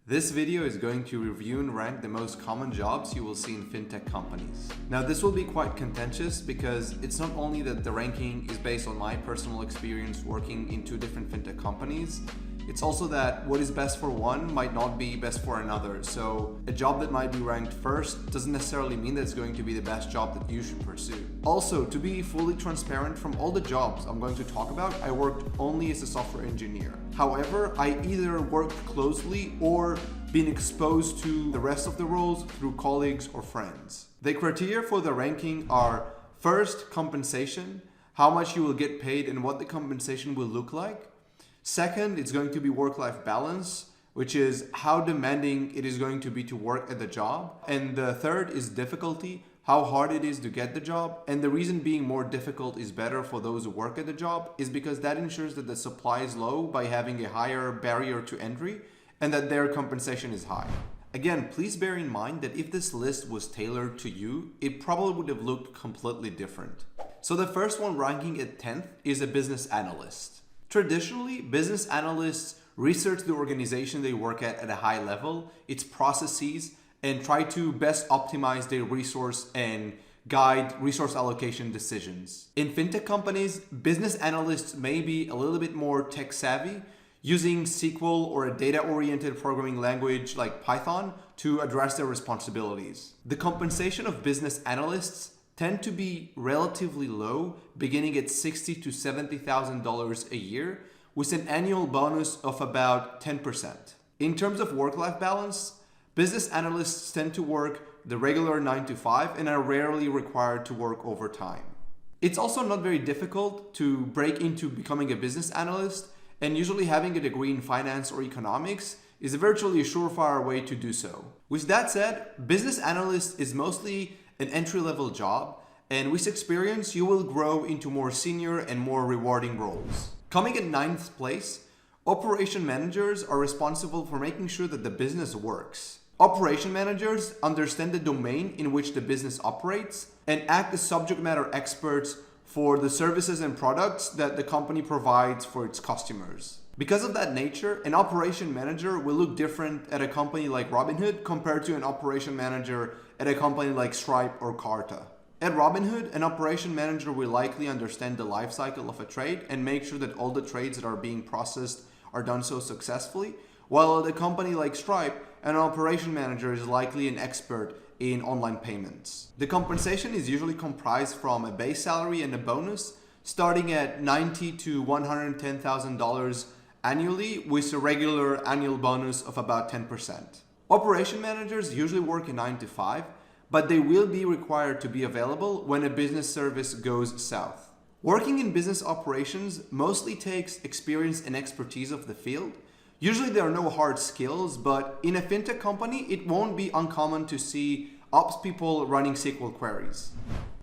This video is going to review and rank the most common jobs you will see in fintech companies. Now, this will be quite contentious because it's not only that the ranking is based on my personal experience working in two different fintech companies, it's also that what is best for one might not be best for another. So a job that might be ranked first doesn't necessarily mean that it's going to be the best job that you should pursue. Also, to be fully transparent, from all the jobs I'm going to talk about, I worked only as a software engineer. However, I either worked closely or been exposed to the rest of the roles through colleagues or friends. The criteria for the ranking are: first, compensation, how much you will get paid and what the compensation will look like. Second, it's going to be work-life balance, which is how demanding it is going to be to work at the job. And the third is difficulty, how hard it is to get the job. And the reason being more difficult is better for those who work at the job is because that ensures that the supply is low by having a higher barrier to entry and that their compensation is high. Again, please bear in mind that if this list was tailored to you, it probably would have looked completely different. So the first one, ranking at 10th, is a business analyst. Traditionally, business analysts research the organization they work at a high level, its processes, and try to best optimize their resource and guide resource allocation decisions. In fintech companies, business analysts may be a little bit more tech savvy, using SQL or a data-oriented programming language like Python to address their responsibilities. The compensation of business analysts tend to be relatively low, beginning at $60,000 to $70,000 a year, with an annual bonus of about 10%. In terms of work-life balance, business analysts tend to work the regular 9 to 5 and are rarely required to work overtime. It's also not very difficult to break into becoming a business analyst, and usually having a degree in finance or economics is virtually a surefire way to do so. With that said, business analyst is mostly an entry-level job, and with experience you will grow into more senior and more rewarding roles. Coming at 9th place, operation managers are responsible for making sure that the business works. Operation managers understand the domain in which the business operates and act as subject matter experts for the services and products that the company provides for its customers. Because of that nature, an operation manager will look different at a company like Robinhood compared to an operation manager at a company like Stripe or Carta. At Robinhood, an operation manager will likely understand the life cycle of a trade and make sure that all the trades that are being processed are done so successfully, while at a company like Stripe, an operation manager is likely an expert in online payments. The compensation is usually comprised from a base salary and a bonus, starting at $90,000 to $110,000 annually, with a regular annual bonus of about 10%. Operation managers usually work a 9 to 5, but they will be required to be available when a business service goes south. Working in business operations mostly takes experience and expertise of the field. Usually there are no hard skills, but in a fintech company, it won't be uncommon to see ops people running SQL queries.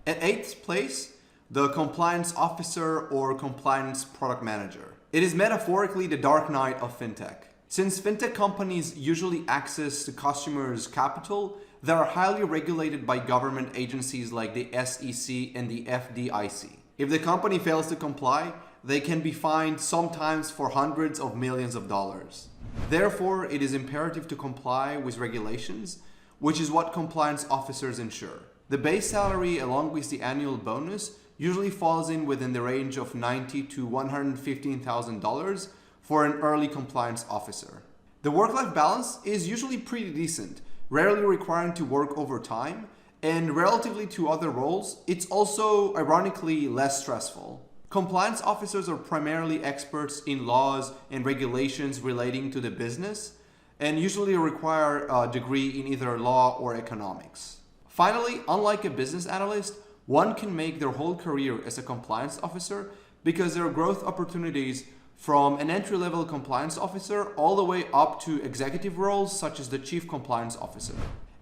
At 8th place, the compliance officer or compliance product manager. It is metaphorically the dark night of fintech. Since fintech companies usually access the customer's capital, they are highly regulated by government agencies like the SEC and the FDIC. If the company fails to comply, they can be fined sometimes for hundreds of millions of dollars. Therefore, it is imperative to comply with regulations, which is what compliance officers ensure. The base salary along with the annual bonus usually falls in within the range of $90,000 to $115,000 for an early compliance officer. The work-life balance is usually pretty decent, rarely requiring to work overtime, and relatively to other roles, it's also ironically less stressful. Compliance officers are primarily experts in laws and regulations relating to the business, and usually require a degree in either law or economics. Finally, unlike a business analyst, one can make their whole career as a compliance officer because there are growth opportunities from an entry-level compliance officer all the way up to executive roles such as the chief compliance officer.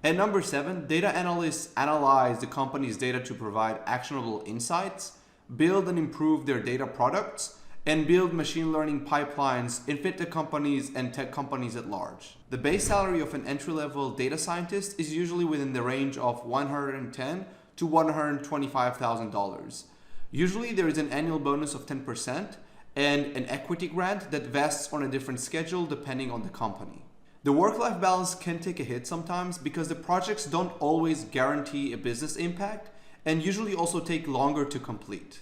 At number 7, data analysts analyze the company's data to provide actionable insights, build and improve their data products, and build machine learning pipelines in fintech companies and tech companies at large. The base salary of an entry-level data scientist is usually within the range of $110,000 to $125,000. Usually there is an annual bonus of 10% and an equity grant that vests on a different schedule depending on the company. The work-life balance can take a hit sometimes because the projects don't always guarantee a business impact and usually also take longer to complete.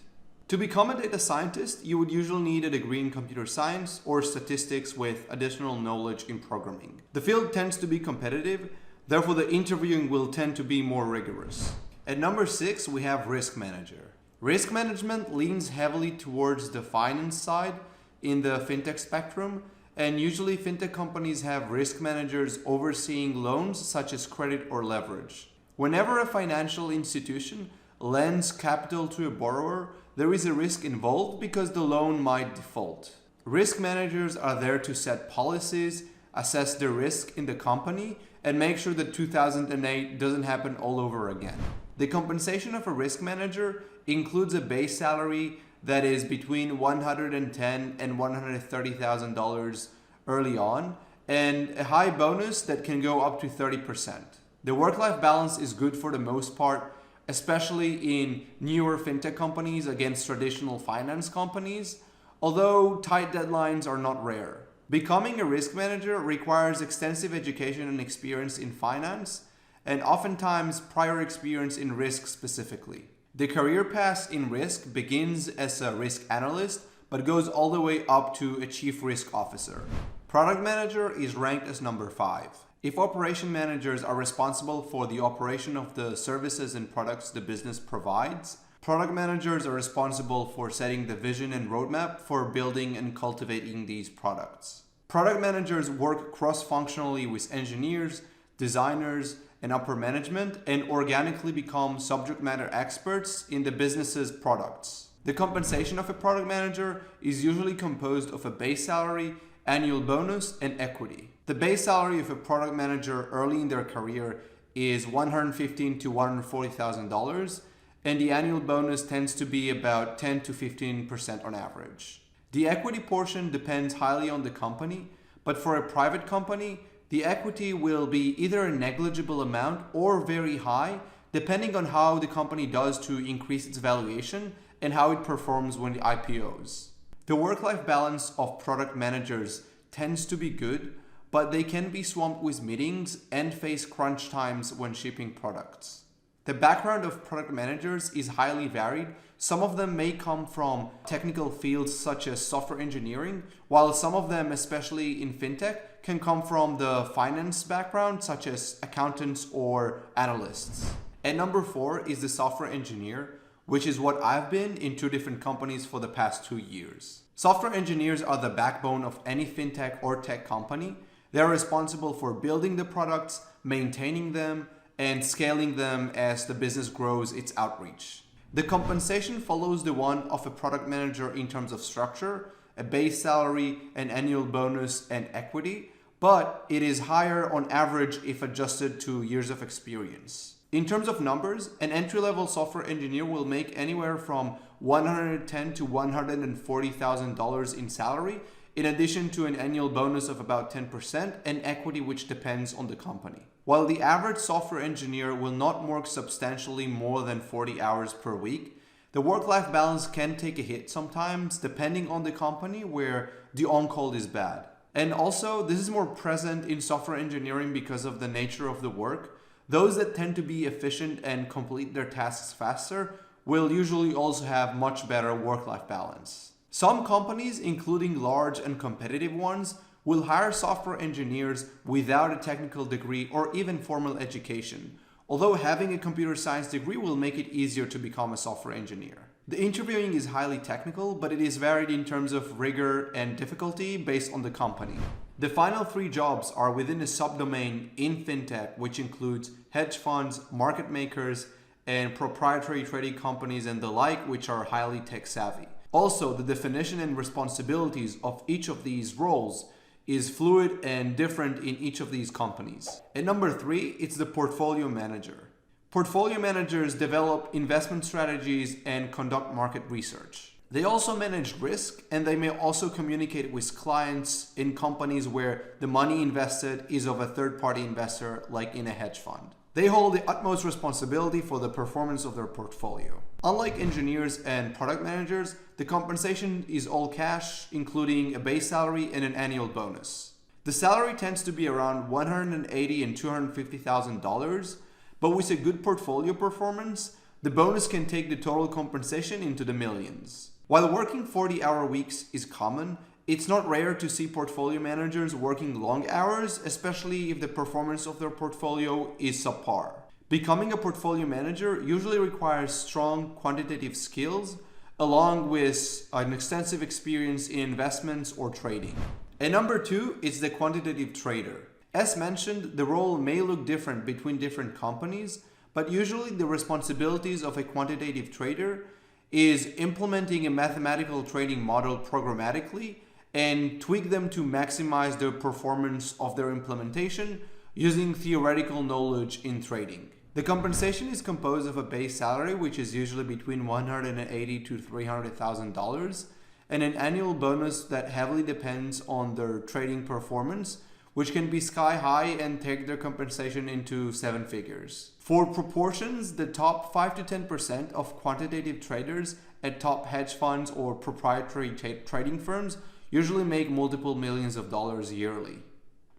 To become a data scientist, you would usually need a degree in computer science or statistics with additional knowledge in programming. The field tends to be competitive, therefore the interviewing will tend to be more rigorous. At number 6, we have risk manager. Risk management leans heavily towards the finance side in the fintech spectrum, and usually fintech companies have risk managers overseeing loans such as credit or leverage. Whenever a financial institution lends capital to a borrower, there is a risk involved because the loan might default. Risk managers are there to set policies, assess the risk in the company, and make sure that 2008 doesn't happen all over again. The compensation of a risk manager includes a base salary that is between $110,000 and $130,000 early on, and a high bonus that can go up to 30%. The work-life balance is good for the most part, especially in newer fintech companies against traditional finance companies, although tight deadlines are not rare. Becoming a risk manager requires extensive education and experience in finance, and oftentimes prior experience in risk specifically. The career path in risk begins as a risk analyst, but goes all the way up to a chief risk officer. Product manager is ranked as number 5. If operation managers are responsible for the operation of the services and products the business provides, product managers are responsible for setting the vision and roadmap for building and cultivating these products. Product managers work cross-functionally with engineers, designers, and upper management and organically become subject matter experts in the business's products. The compensation of a product manager is usually composed of a base salary, annual bonus, and equity. The base salary of a product manager early in their career is $115,000 to $140,000, and the annual bonus tends to be about 10 to 15% on average. The equity portion depends highly on the company, but for a private company, the equity will be either a negligible amount or very high, depending on how the company does to increase its valuation and how it performs when it IPOs. The work-life balance of product managers tends to be good, but they can be swamped with meetings and face crunch times when shipping products. The background of product managers is highly varied. Some of them may come from technical fields such as software engineering, while some of them, especially in fintech, can come from the finance background such as accountants or analysts. And number 4 is the software engineer, which is what I've been in 2 different companies for the past 2 years. Software engineers are the backbone of any fintech or tech company. They're responsible for building the products, maintaining them, and scaling them as the business grows its outreach. The compensation follows the one of a product manager in terms of structure, a base salary, an annual bonus, and equity, but it is higher on average if adjusted to years of experience. In terms of numbers, an entry-level software engineer will make anywhere from $110,000 to $140,000 in salary, in addition to an annual bonus of about 10% and equity which depends on the company. While the average software engineer will not work substantially more than 40 hours per week, the work-life balance can take a hit sometimes depending on the company where the on-call is bad. And also, this is more present in software engineering because of the nature of the work. Those that tend to be efficient and complete their tasks faster will usually also have much better work-life balance. Some companies, including large and competitive ones, will hire software engineers without a technical degree or even formal education, although having a computer science degree will make it easier to become a software engineer. The interviewing is highly technical, but it is varied in terms of rigor and difficulty based on the company. The final 3 jobs are within a subdomain in fintech, which includes hedge funds, market makers, and proprietary trading companies and the like, which are highly tech savvy. Also, the definition and responsibilities of each of these roles is fluid and different in each of these companies. At number 3, it's the portfolio manager. Portfolio managers develop investment strategies and conduct market research. They also manage risk, and they may also communicate with clients in companies where the money invested is of a third-party investor, like in a hedge fund. They hold the utmost responsibility for the performance of their portfolio. Unlike engineers and product managers, the compensation is all cash, including a base salary and an annual bonus. The salary tends to be around $180,000 and $250,000, but with a good portfolio performance, the bonus can take the total compensation into the millions. While working 40-hour weeks is common, it's not rare to see portfolio managers working long hours, especially if the performance of their portfolio is subpar. Becoming a portfolio manager usually requires strong quantitative skills, along with an extensive experience in investments or trading. And number 2 is the quantitative trader. As mentioned, the role may look different between different companies, but usually the responsibilities of a quantitative trader is implementing a mathematical trading model programmatically and tweak them to maximize the performance of their implementation using theoretical knowledge in trading. The compensation is composed of a base salary, which is usually between $180,000 to $300,000, and an annual bonus that heavily depends on their trading performance, which can be sky high and take their compensation into 7 figures. For proportions, the top 5 to 10% of quantitative traders at top hedge funds or proprietary trading firms usually make multiple millions of dollars yearly.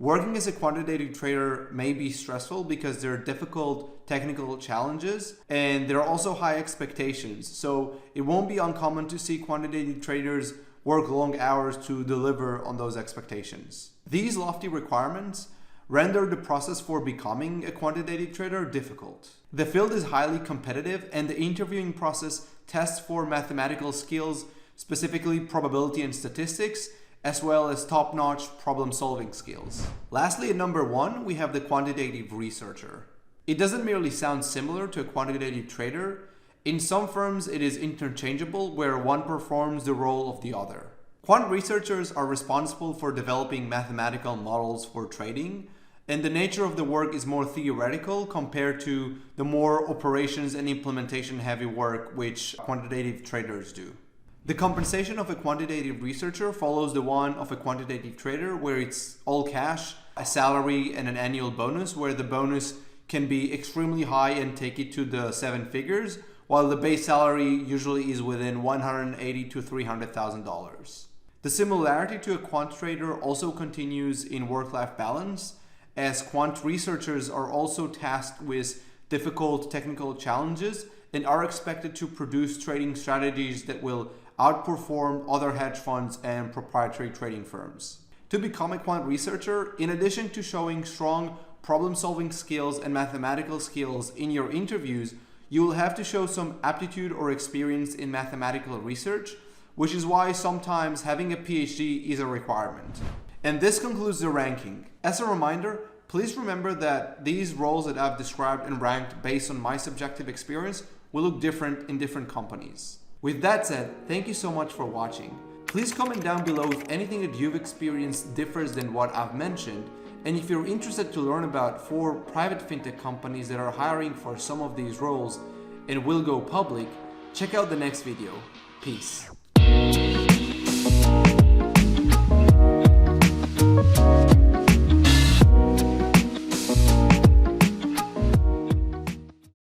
Working as a quantitative trader may be stressful because there are difficult technical challenges and there are also high expectations. So it won't be uncommon to see quantitative traders work long hours to deliver on those expectations. These lofty requirements render the process for becoming a quantitative trader difficult. The field is highly competitive and the interviewing process tests for mathematical skills, specifically probability and statistics, as well as top-notch problem-solving skills. Lastly, at number 1, we have the quantitative researcher. It doesn't merely sound similar to a quantitative trader. In some firms, it is interchangeable, where one performs the role of the other. Quant researchers are responsible for developing mathematical models for trading, and the nature of the work is more theoretical compared to the more operations and implementation-heavy work which quantitative traders do. The compensation of a quantitative researcher follows the one of a quantitative trader, where it's all cash, a salary, and an annual bonus, where the bonus can be extremely high and take it to the 7 figures, while the base salary usually is within $180,000 to $300,000. The similarity to a quant trader also continues in work-life balance, as quant researchers are also tasked with difficult technical challenges and are expected to produce trading strategies that will outperform other hedge funds and proprietary trading firms. To become a quant researcher, in addition to showing strong problem-solving skills and mathematical skills in your interviews, you will have to show some aptitude or experience in mathematical research, which is why sometimes having a PhD is a requirement. And this concludes the ranking. As a reminder, please remember that these roles that I've described and ranked based on my subjective experience will look different in different companies. With that said, thank you so much for watching. Please comment down below if anything that you've experienced differs than what I've mentioned, and if you're interested to learn about 4 private fintech companies that are hiring for some of these roles and will go public, check out the next video. Peace.